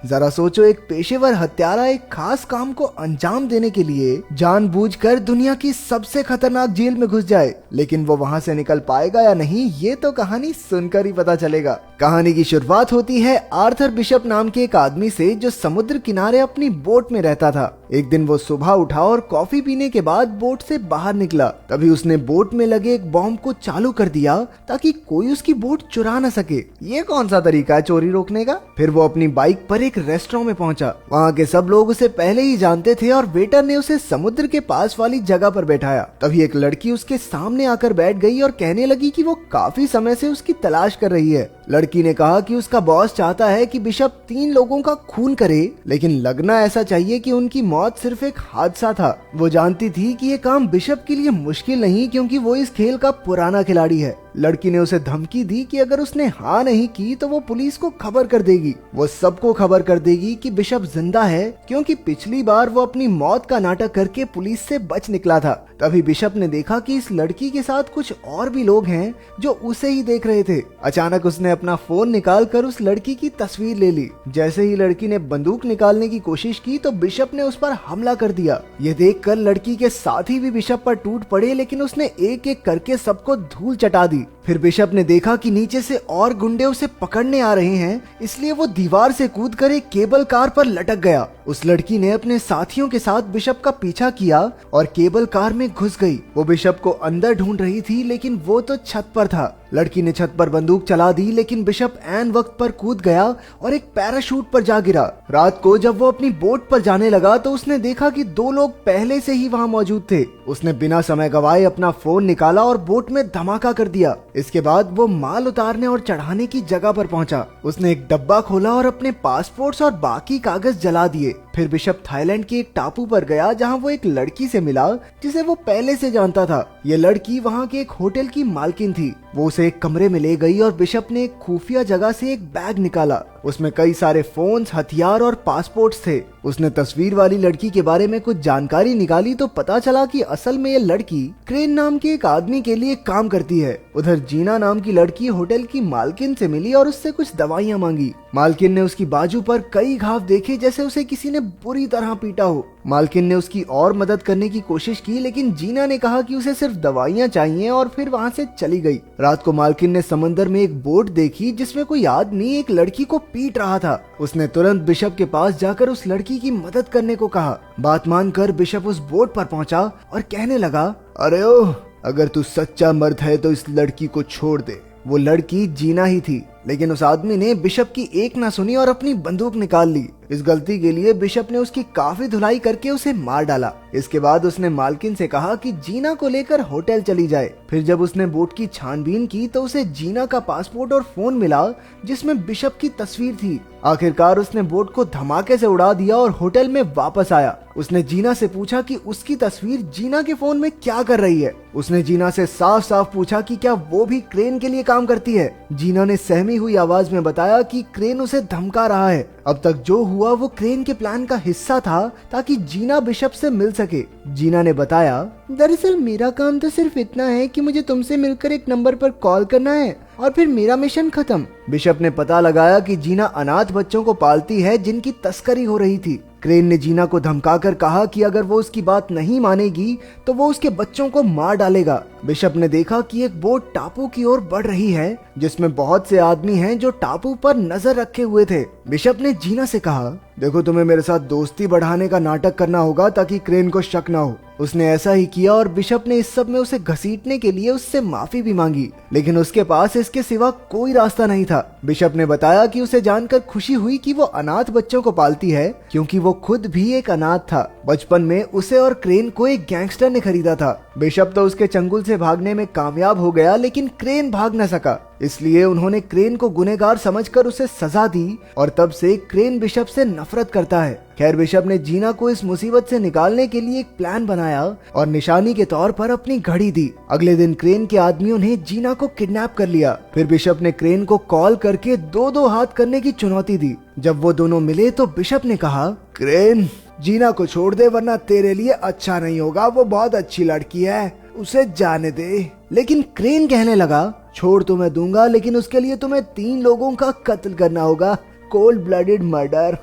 जरा सोचो, एक पेशेवर हत्यारा एक खास काम को अंजाम देने के लिए जानबूझकर दुनिया की सबसे खतरनाक जेल में घुस जाए, लेकिन वो वहां से निकल पाएगा या नहीं ये तो कहानी सुनकर ही पता चलेगा। कहानी की शुरुआत होती है आर्थर बिशप नाम के एक आदमी से जो समुद्र किनारे अपनी बोट में रहता था। एक दिन वो सुबह उठा और कॉफी पीने के बाद बोट से बाहर निकला। तभी उसने बोट में लगे एक बॉम्ब को चालू कर दिया ताकि कोई उसकी बोट चुरा न सके। ये कौन सा तरीका है चोरी रोकने का। फिर वो अपनी बाइक पर एक रेस्टोरेंट में पहुंचा। वहाँ के सब लोग उसे पहले ही जानते थे और वेटर ने उसे समुद्र के पास वाली जगह पर बैठाया। तभी एक लड़की उसके सामने आकर बैठ गई और कहने लगी कि वो काफी समय से उसकी तलाश कर रही है। लड़की ने कहा कि उसका बॉस चाहता है कि बिशप 3 लोगों का खून करे, लेकिन लगना ऐसा चाहिए कि उनकी मौत सिर्फ एक हादसा था। वो जानती थी कि ये काम बिशप के लिए मुश्किल नहीं, क्योंकि वो इस खेल का पुराना खिलाड़ी है। लड़की ने उसे धमकी दी कि अगर उसने हाँ नहीं की तो वो पुलिस को खबर कर देगी। वो सबको खबर कर देगी कि बिशप जिंदा है, क्योंकि पिछली बार वो अपनी मौत का नाटक करके पुलिस से बच निकला था। तभी बिशप ने देखा कि इस लड़की के साथ कुछ और भी लोग हैं जो उसे ही देख रहे थे। अचानक उसने अपना फोन निकालकर उस लड़की की तस्वीर ले ली। जैसे ही लड़की ने बंदूक निकालने की कोशिश की तो बिशप ने उस पर हमला कर दिया। ये देखकर लड़की के साथी भी बिशप पर टूट पड़े, लेकिन उसने एक एक करके सबको धूल चटा दी। फिर बिशप ने देखा कि नीचे से और गुंडे उसे पकड़ने आ रहे हैं, इसलिए वो दीवार से कूदकर एक केबल कार पर लटक गया। उस लड़की ने अपने साथियों के साथ बिशप का पीछा किया और केबल कार में घुस गई। वो बिशप को अंदर ढूंढ रही थी, लेकिन वो तो छत पर था। लड़की ने छत पर बंदूक चला दी, लेकिन बिशप ऐन वक्त पर कूद गया और एक पैराशूट पर जा गिरा। रात को जब वो अपनी बोट पर जाने लगा तो उसने देखा कि 2 लोग पहले से ही वहाँ मौजूद थे। उसने बिना समय गवाए अपना फोन निकाला और बोट में धमाका कर दिया। इसके बाद वो माल उतारने और चढ़ाने की जगह पर पहुंचा। उसने एक डब्बा खोला और अपने पासपोर्ट्स और बाकी कागज जला दिए। फिर बिशप थाईलैंड के एक टापू पर गया, जहां वो एक लड़की से मिला जिसे वो पहले से जानता था। ये लड़की वहां के एक होटल की मालकिन थी। वो उसे एक कमरे में ले गई और बिशप ने एक खुफिया जगह से एक बैग निकाला। उसमें कई सारे फोन्स, हथियार और पासपोर्ट्स थे। उसने तस्वीर वाली लड़की के बारे में कुछ जानकारी निकाली तो पता चला कि असल में ये लड़की क्रेन नाम के एक आदमी के लिए काम करती है। उधर जीना नाम की लड़की होटल की मालकिन से मिली और उससे कुछ दवाइयां मांगी। मालकिन ने उसकी बाजू पर कई घाव देखे, जैसे उसे किसी ने बुरी तरह पीटा हो। मालकिन ने उसकी और मदद करने की कोशिश की, लेकिन जीना ने कहा कि उसे सिर्फ दवाइयां चाहिए और फिर वहां से चली गई। रात को मालकिन ने समंदर में एक बोट देखी जिसमें कोई आदमी एक लड़की को पीट रहा था। उसने तुरंत बिशप के पास जाकर उस लड़की की मदद करने को कहा। बात मानकर बिशप उस बोट पर पहुंचा और कहने लगा, अरे ओह, अगर तू सच्चा मर्द है तो इस लड़की को छोड़ दे। वो लड़की जीना ही थी, लेकिन उस आदमी ने बिशप की एक ना सुनी और अपनी बंदूक निकाल ली। इस गलती के लिए बिशप ने उसकी काफी धुलाई करके उसे मार डाला। इसके बाद उसने मालकिन से कहा कि जीना को लेकर होटल चली जाए। फिर जब उसने बोट की छानबीन की तो उसे जीना का पासपोर्ट और फोन मिला जिसमें बिशप की तस्वीर थी। आखिरकार उसने बोट को धमाके से उड़ा दिया और होटल में वापस आया। उसने जीना से पूछा कि उसकी तस्वीर जीना के फोन में क्या कर रही है। उसने जीना से साफ साफ पूछा कि क्या वो भी क्रेन के लिए काम करती है। जीना ने सहमी हुई आवाज में बताया कि क्रेन उसे धमका रहा है। अब तक जो हुआ वो क्रेन के प्लान का हिस्सा था ताकि जीना बिशप से मिल सके। जीना ने बताया, दरअसल मेरा काम तो सिर्फ इतना है कि मुझे तुमसे मिलकर एक नंबर पर कॉल करना है और फिर मेरा मिशन खत्म। बिशप ने पता लगाया कि जीना अनाथ बच्चों को पालती है जिनकी तस्करी हो रही थी। क्रेन ने जीना को धमकाकर कहा कि अगर वो उसकी बात नहीं मानेगी तो वो उसके बच्चों को मार डालेगा। बिशप ने देखा कि एक बोट टापू की ओर बढ़ रही है जिसमें बहुत से आदमी हैं जो टापू पर नजर रखे हुए थे। बिशप ने जीना से कहा, देखो तुम्हें मेरे साथ दोस्ती बढ़ाने का नाटक करना होगा ताकि क्रेन को शक ना हो। उसने ऐसा ही किया और बिशप ने इस सब में उसे घसीटने के लिए उससे माफी भी मांगी, लेकिन उसके पास इसके सिवा कोई रास्ता नहीं था। बिशप ने बताया कि उसे जानकर खुशी हुई कि वो अनाथ बच्चों को पालती है, क्योंकि वो खुद भी एक अनाथ था। बचपन में उसे और क्रेन को एक गैंगस्टर ने खरीदा था। बिशप तो उसके चंगुल से भागने में कामयाब हो गया, लेकिन क्रेन भाग न सका। इसलिए उन्होंने क्रेन को गुनहगार समझकर उसे सजा दी और तब से क्रेन बिशप से नफरत करता है। खैर, बिशप ने जीना को इस मुसीबत से निकालने के लिए एक प्लान बनाया और निशानी के तौर पर अपनी घड़ी दी। अगले दिन क्रेन के आदमियों ने जीना को किडनैप कर लिया। फिर बिशप ने क्रेन को कॉल करके 2-2 हाथ करने की चुनौती दी। जब वो दोनों मिले तो बिशप ने कहा, क्रेन, जीना को छोड़ दे वरना तेरे लिए अच्छा नहीं होगा। वो बहुत अच्छी लड़की है, उसे जाने दे। लेकिन क्रेन कहने लगा, छोड़ तो मैं दूंगा, लेकिन उसके लिए तुम्हें 3 लोगों का कत्ल करना होगा। Cold blooded murder.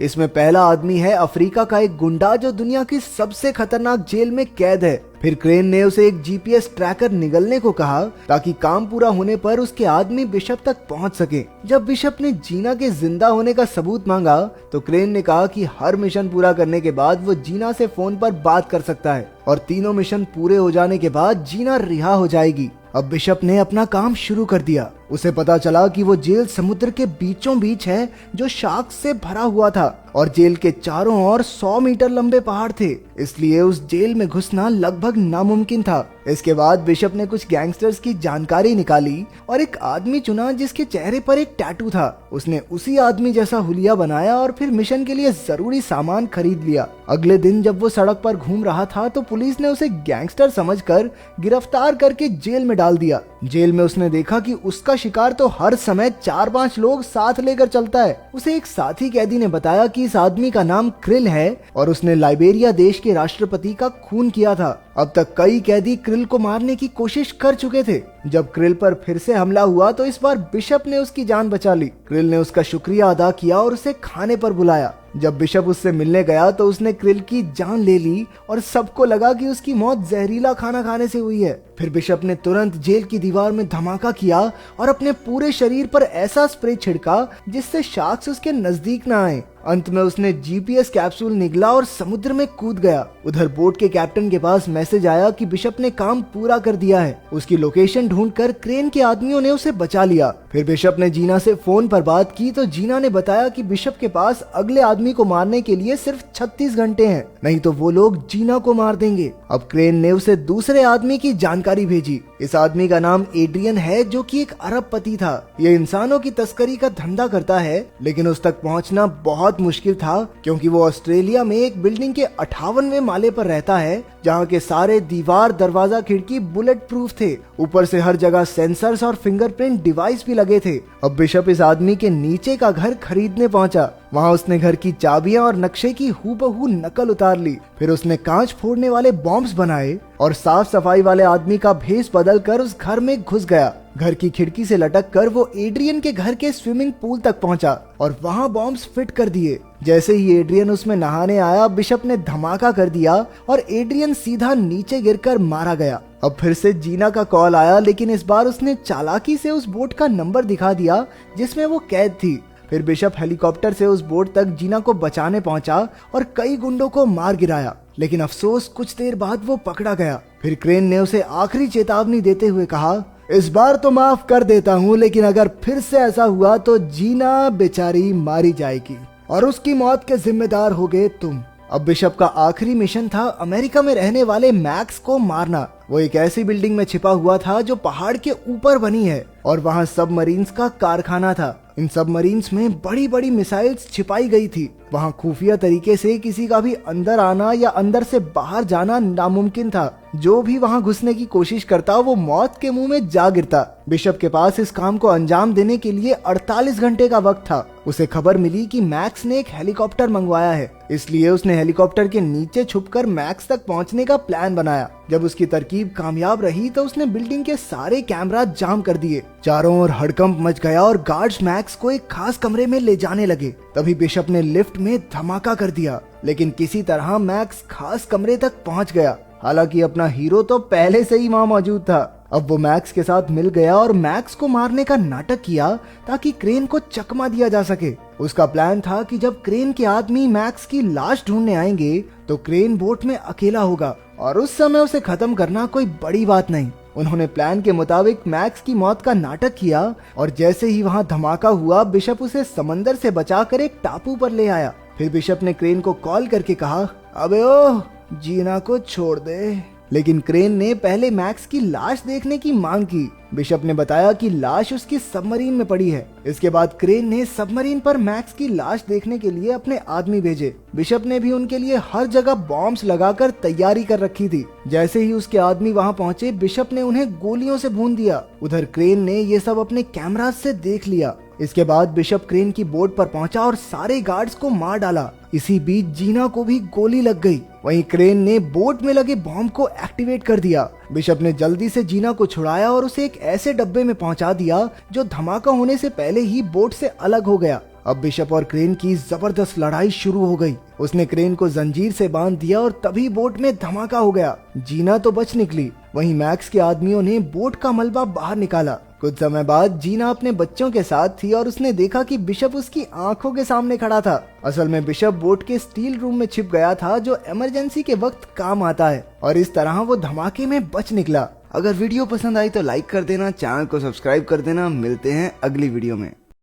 इसमें पहला आदमी है अफ्रीका का एक गुंडा जो दुनिया की सबसे खतरनाक जेल में कैद है। फिर क्रेन ने उसे एक जीपीएस ट्रैकर निगलने को कहा ताकि काम पूरा होने पर उसके आदमी बिशप तक पहुंच सके। जब बिशप ने जीना के जिंदा होने का सबूत मांगा तो क्रेन ने कहा कि हर मिशन पूरा करने के बाद वो जीना से फोन पर बात कर सकता है और तीनों मिशन पूरे हो जाने के बाद जीना रिहा हो जाएगी। अब बिशप ने अपना काम शुरू कर दिया। उसे पता चला कि वो जेल समुद्र के बीचों बीच है जो शार्क से भरा हुआ था और जेल के चारों ओर 100 मीटर लंबे पहाड़ थे, इसलिए उस जेल में घुसना लगभग नामुमकिन था। इसके बाद बिशप ने कुछ गैंगस्टर्स की जानकारी निकाली और एक आदमी चुना जिसके चेहरे पर एक टैटू था। उसने उसी आदमी जैसा हुलिया बनाया और फिर मिशन के लिए जरूरी सामान खरीद लिया। अगले दिन जब वो सड़क पर घूम रहा था तो पुलिस ने उसे गैंगस्टर समझकर गिरफ्तार करके जेल में डाल दिया। जेल में उसने देखा कि उसका शिकार तो हर समय 4-5 लोग साथ लेकर चलता है। उसे एक साथी कैदी ने बताया कि इस आदमी का नाम क्रिल है और उसने लाइबेरिया देश के राष्ट्रपति का खून किया था। अब तक कई कैदी क्रिल को मारने की कोशिश कर चुके थे। जब क्रिल पर फिर से हमला हुआ तो इस बार बिशप ने उसकी जान बचा ली। क्रिल ने उसका शुक्रिया अदा किया और उसे खाने पर बुलाया। जब बिशप उससे मिलने गया तो उसने क्रिल की जान ले ली और सबको लगा कि उसकी मौत जहरीला खाना खाने से हुई है। फिर बिशप ने तुरंत जेल की दीवार में धमाका किया और अपने पूरे शरीर पर ऐसा स्प्रे छिड़का जिससे शार्क्स उसके नजदीक न आए। अंत में उसने जीपीएस कैप्सूल निगला और समुद्र में कूद गया। उधर बोट के कैप्टन के पास मैसेज आया कि बिशप ने काम पूरा कर दिया है। उसकी लोकेशन ढूंढकर क्रेन के आदमियों ने उसे बचा लिया। फिर बिशप ने जीना से फोन पर बात की तो जीना ने बताया कि बिशप के पास अगले आदमी को मारने के लिए सिर्फ 36 घंटे हैं, नहीं तो वो लोग जीना को मार देंगे। अब क्रेन ने उसे दूसरे आदमी की जानकारी भेजी। इस आदमी का नाम एड्रियन है जो कि एक अरबपति था। ये इंसानों की तस्करी का धंधा करता है, लेकिन उस तक पहुंचना बहुत मुश्किल था क्योंकि वो ऑस्ट्रेलिया में एक बिल्डिंग के 58वें माले पर रहता है जहाँ के सारे दीवार, दरवाजा, खिड़की बुलेट प्रूफ थे। ऊपर से हर जगह सेंसर्स और फिंगरप्रिंट डिवाइस भी लगे थे। अब बिशप इस आदमी के नीचे का घर खरीदने पहुंचा। वहाँ उसने घर की चाबियां और नक्शे की हूबहू नकल उतार ली। फिर उसने कांच फोड़ने वाले बॉम्ब्स बनाए और साफ सफाई वाले आदमी का भेष बदल कर उस घर में घुस गया। घर की खिड़की से लटक कर वो एड्रियन के घर के स्विमिंग पूल तक पहुंचा और वहाँ बॉम्ब्स फिट कर दिए। जैसे ही एड्रियन उसमें नहाने आया, बिशप ने धमाका कर दिया और एड्रियन सीधा नीचे गिरकर मारा गया। अब फिर से जीना का कॉल आया, लेकिन इस बार उसने चालाकी से उस बोट का नंबर दिखा दिया जिसमें वो कैद थी। फिर बिशप हेलीकॉप्टर से उस बोट तक जीना को बचाने पहुंचा और कई गुंडों को मार गिराया, लेकिन अफसोस कुछ देर बाद वो पकड़ा गया। फिर क्रेन ने उसे आखिरी चेतावनी देते हुए कहा, इस बार तो माफ कर देता हूँ, लेकिन अगर फिर से ऐसा हुआ तो जीना बेचारी मारी जाएगी और उसकी मौत के जिम्मेदार होगे तुम। अब बिशप का आखिरी मिशन था अमेरिका में रहने वाले मैक्स को मारना। वो एक ऐसी बिल्डिंग में छिपा हुआ था जो पहाड़ के ऊपर बनी है और वहाँ सबमरीन्स का कारखाना था। इन सबमरीन्स में बड़ी बड़ी मिसाइल्स छिपाई गई थी। वहाँ खुफिया तरीके से किसी का भी अंदर आना या अंदर से बाहर जाना नामुमकिन था। जो भी वहाँ घुसने की कोशिश करता वो मौत के मुंह में जा गिरता। बिशप के पास इस काम को अंजाम देने के लिए 48 घंटे का वक्त था। उसे खबर मिली कि मैक्स ने एक हेलीकॉप्टर मंगवाया है, इसलिए उसने हेलीकॉप्टर के नीचे छुपकर मैक्स तक पहुंचने का प्लान बनाया। जब उसकी तरकीब कामयाब रही तो उसने बिल्डिंग के सारे कैमरा जाम कर दिए। चारों ओर हड़कंप मच गया और गार्ड्स मैक्स को एक खास कमरे में ले जाने लगे। तभी बिशप ने लिफ्ट में धमाका कर दिया, लेकिन किसी तरह मैक्स खास कमरे तक पहुंच गया। हालांकि अपना हीरो तो पहले से ही वहां मौजूद था। अब वो मैक्स के साथ मिल गया और मैक्स को मारने का नाटक किया ताकि क्रेन को चकमा दिया जा सके। उसका प्लान था कि जब क्रेन के आदमी मैक्स की लाश ढूंढने आएंगे तो क्रेन बोट में अकेला होगा और उस समय उसे खत्म करना कोई बड़ी बात नहीं। उन्होंने प्लान के मुताबिक मैक्स की मौत का नाटक किया और जैसे ही वहां धमाका हुआ, बिशप उसे समंदर से बचाकर एक टापू पर ले आया। फिर बिशप ने क्रेन को कॉल करके कहा, अबे ओ जीना को छोड़ दे। लेकिन क्रेन ने पहले मैक्स की लाश देखने की मांग की। बिशप ने बताया कि लाश उसकी सबमरीन में पड़ी है। इसके बाद क्रेन ने सबमरीन पर मैक्स की लाश देखने के लिए अपने आदमी भेजे। बिशप ने भी उनके लिए हर जगह बॉम्ब्स लगाकर तैयारी कर रखी थी। जैसे ही उसके आदमी वहां पहुंचे, बिशप ने उन्हें गोलियों से भून दिया। उधर क्रेन ने ये सब अपने कैमरा से देख लिया। इसके बाद बिशप क्रेन की बोट पर पहुंचा और सारे गार्ड्स को मार डाला। इसी बीच जीना को भी गोली लग गई। वहीं क्रेन ने बोट में लगे बॉम्ब को एक्टिवेट कर दिया। बिशप ने जल्दी से जीना को छुड़ाया और उसे एक ऐसे डब्बे में पहुंचा दिया जो धमाका होने से पहले ही बोट से अलग हो गया। अब बिशप और क्रेन की जबरदस्त लड़ाई शुरू हो गई। उसने क्रेन को जंजीर से बांध दिया और तभी बोट में धमाका हो गया। जीना तो बच निकली, वहीं मैक्स के आदमियों ने बोट का मलबा बाहर निकाला। कुछ समय बाद जीना अपने बच्चों के साथ थी और उसने देखा कि बिशप उसकी आंखों के सामने खड़ा था। असल में बिशप बोट के स्टील रूम में छिप गया था, जो इमरजेंसी के वक्त काम आता है, और इस तरह वो धमाके में बच निकला। अगर वीडियो पसंद आई तो लाइक कर देना, चैनल को सब्सक्राइब कर देना। मिलते हैं अगली वीडियो में।